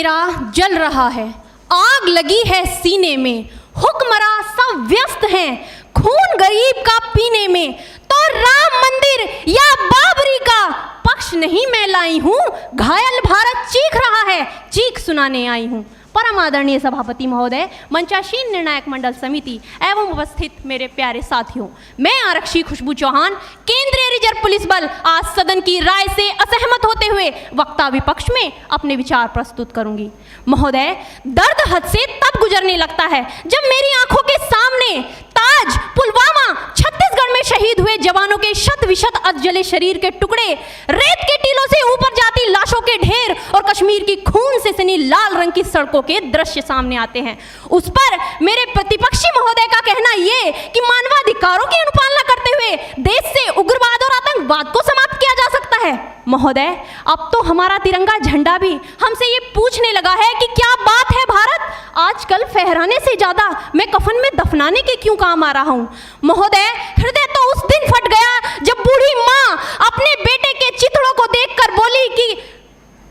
मेरा जल रहा है, आग लगी है सीने में, हुक्मरां सब व्यस्त हैं खून गरीब का पीने में। तो राम मंदिर या बाबरी का पक्ष नहीं मैं लाई हूँ, घायल भारत चीख रहा है, चीख सुनाने आई हूँ। परम आदरणीय सभापति महोदय, मंचासीन निर्णायक मंडल समिति एवं उपस्थित मेरे प्यारे साथियों, मैं आरक्षी खुशबू चौहान केंद्रीय रिजर्व पुलिस बल आज सदन की राय से असहमत होते हुए वक्ता विपक्ष में अपने विचार प्रस्तुत करूंगी। महोदय, दर्द हद से तब गुजरने लगता है जब मेरी आंखों के सामने ताज, पुलवामा, छत्तीसगढ़ में शहीद हुए जवानों के शत विशत अधजले शरीर के टुकड़े, रेत के टीलों से ऊपर जाती लाशों के ढेर और कश्मीर की खून से सनी लाल रंग की सड़कों के दृश्य सामने आते हैं। उस पर मेरे प्रतिपक्षी महोदय का कहना ये कि मानवाधिकारों की अनुपालना करते हुए देश से उग्रवाद और आतंकवाद को समाप्त किया जा सकता है। महोदय, अब तो हमारा तिरंगा झंडा भी हमसे ये पूछने लगा है कि क्या बात है भारत, आजकल फहराने से ज्यादा मैं कफन में दफनाने के क्यों काम आ रहा हूँ। महोदय, हृदय तो उस दिन फट गया जब बूढ़ी माँ अपने बेटे के चिथड़ों को देखकर बोली कि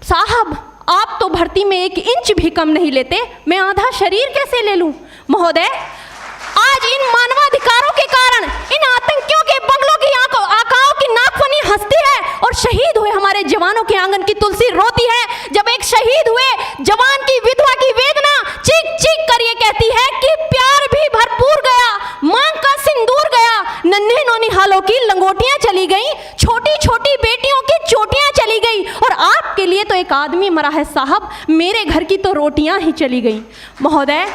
साहब, आप तो भर्ती में 1 इंच भी कम नहीं लेते, मैं आधा शरीर कैसे ले लूं। महोदय, आज इन मानवाधिकारों के कारण इन आतंकियों के बंगलों की आकाओं की नाकफनी हंसती है और शहीद हुए हमारे जवानों के आंगन की तुलसी रोती है। जब एक शहीद हुए जवान की विधवा की वेदना चीख चीख कर ये कहती है कि प्यार भी भरपूर गया, मांग का सिंदूर गया, नन्हे नौनिहालों की लंगोटियां चली गई, छोटी छोटी बेटियों की चोटियां चली गई और आपके लिए तो एक आदमी मरा है साहब, मेरे घर की तो रोटियां ही चली गई। महोदय,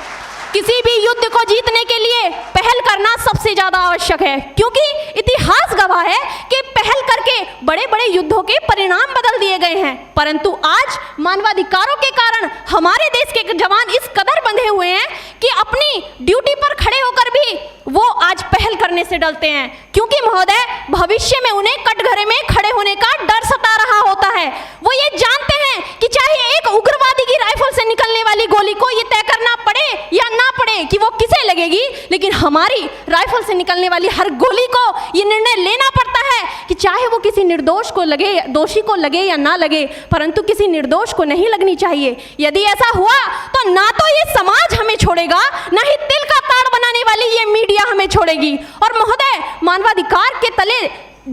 किसी भी युद्ध को जीतने के लिए पहल करना सबसे ज्यादा आवश्यक है, क्योंकि इतिहास गवाह है कि पहल करके बड़े बड़े युद्धों के परिणाम बदल दिए गए हैं। परंतु आज मानवाधिकारों के कारण हमारे देश के जवान इस कदर बंधे हुए हैं कि अपनी ड्यूटी पर खड़े होकर भी वो आज पहल करने से डरते हैं, क्योंकि महोदय भविष्य में उन्हें कटघरे में खड़े होने का डर सता रहा होता है। वो ये जानते हैं कि चाहे एक उग्रवादी की राइफल से निकलने वाली गोली को ये तय करना पड़े या ना पड़े कि वो किसे लगेगी, लेकिन हमारी राइफल से निकलने वाली हर गोली को ये निर्णय लेना पड़ता है कि चाहे वो किसी निर्दोष को लगे, दोषी को लगे या ना लगे, परंतु किसी निर्दोष को नहीं लगनी चाहिए। यदि ऐसा हुआ तो ना तो ये समाज हमें छोड़ेगा, ना ही तिल का ताड़ बनाने वाली ये मीडिया हमें छोड़ेगी। और महोदय, मानवाधिकार के तले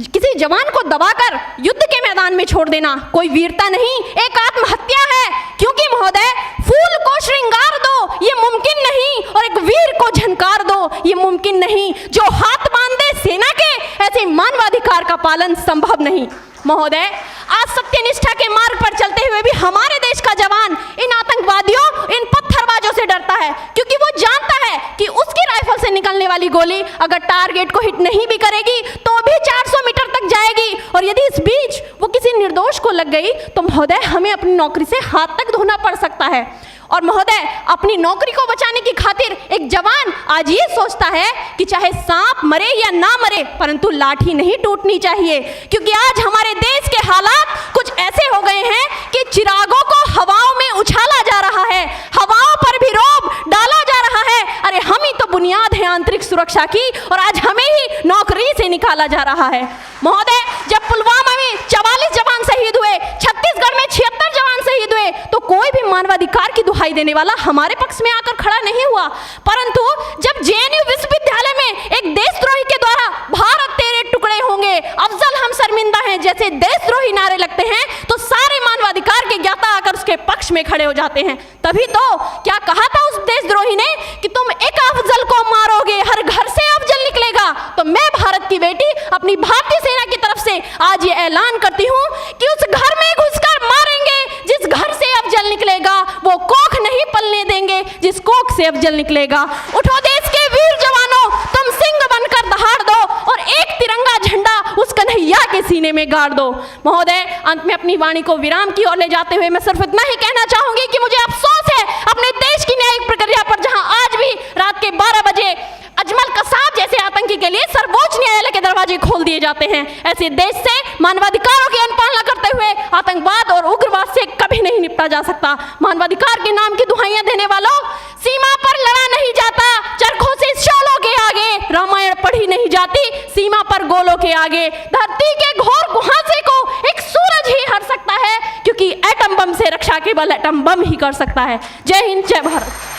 किसी जवान को दबाकर युद्ध के मैदान में छोड़ देना कोई वीरता नहीं, एक आत्महत्या है। क्योंकि महोदय, फूल को श्रृंगार दो ये मुमकिन नहीं और एक वीर को झनकार दो ये मुमकिन नहीं। जो हाथ बांध दे सेना के, ऐसे मानवाधिकार का पालन संभव नहीं। महोदय, आज सत्यनिष्ठा के मार्ग पर चलते हुए भी हमारे देश का जवान इन आतंकवादियों, इन पत्थरबाजों से डरता है, क्योंकि वो जानता है कि उसकी राइफल से निकलने वाली गोली अगर टारगेट को हिट नहीं भी करेगी तो भी 400 मीटर तक जाएगी, और यदि इस बीच वो किसी निर्दोष को लग गई तो महोदय हमें अपनी नौकरी से हाथ तक धोना पड़ सकता है। और महोदय, अपनी नौकरी को बचाने की खातिर एक जवान आज ये सोचता है कि चाहे सांप मरे या ना मरे, परंतु लाठी नहीं टूटनी चाहिए, क्योंकि आज हमारे देश के हालात कुछ ऐसे हो गए हैं कि चिरागों को हवाओं में उछाला जा रहा है, हवाओं पर भी रोब डाला जा रहा है। अरे हम ही तो बुनियाद है आंतरिक सुरक्षा की, और आज हमें ही नौकरी से निकाला जा रहा है। महोदय, जब पुलवामा में 44 जवान शहीद हुए, छत्तीसगढ़ में 76 जवान शहीद हुए, तो कोई भी मानवाधिकार की दुहाई देने वाला हमारे पक्ष में आकर खड़ा नहीं हुआ। परंतु जब जेएनयू विश्वविद्यालय में एक देशद्रोही के द्वारा भारत तेरे टुकड़े होंगे, अफजल हम शर्मिंदा हैं जैसे देशद्रोही नारे लगते हैं, तो सारे मानवाधिकार के ज्ञाता आकर उसके पक्ष में खड़े हो जाते हैं। तभी तो क्या कहा था उस देशद्रोही ने कि तुम एक अफजल को मारोगे, हर घर से अफजल निकलेगा। तो मैं भारत की बेटी अपनी भारतीय सेना की तरफ से आज ये ऐलान करती हूँ कि उस घर में घुसकर मारेंगे जिस घर से अफजल निकलेगा, वो कोख नहीं पलने देंगे जिस कोख से अफजल निकलेगा। उठो देश के वीर जवानों, तुम सिंह बनकर दहाड़ दो और एक तिरंगा झंडा उस कन्हैया के सीने में गाड़ दो। महोदय, अंत में अपनी वाणी को विराम की ओर ले जाते हुए मैं सिर्फ इतना ही कहना चाहूंगी कि मुझे अफसोस है अपने देश की न्यायिक प्रक्रिया पर, जहां आज भी रात के 12 बजे अजमल कसाब जैसे आतंकी के लिए सर्वोच्च न्यायालय के दरवाजे खोल दिए जाते हैं। ऐसे देश से मानवाधिकारों की अनुपालना करते हुए आतंकवाद और उग्रवाद से कभी नहीं निपटा जा सकता। मानवाधिकार के नाम की दुहाइयां देने वालों, सीमा पर लड़ा नहीं जाता, चरखों से शोलों के आगे रामायण पढ़ी नहीं जाती, सीमा पर गोलों के आगे। धरती के घोर कुहासे को एक सूरज ही हर सकता है, क्योंकि एटम बम से रक्षा के केवल एटम बम ही कर सकता है। जय हिंद, जय भारत।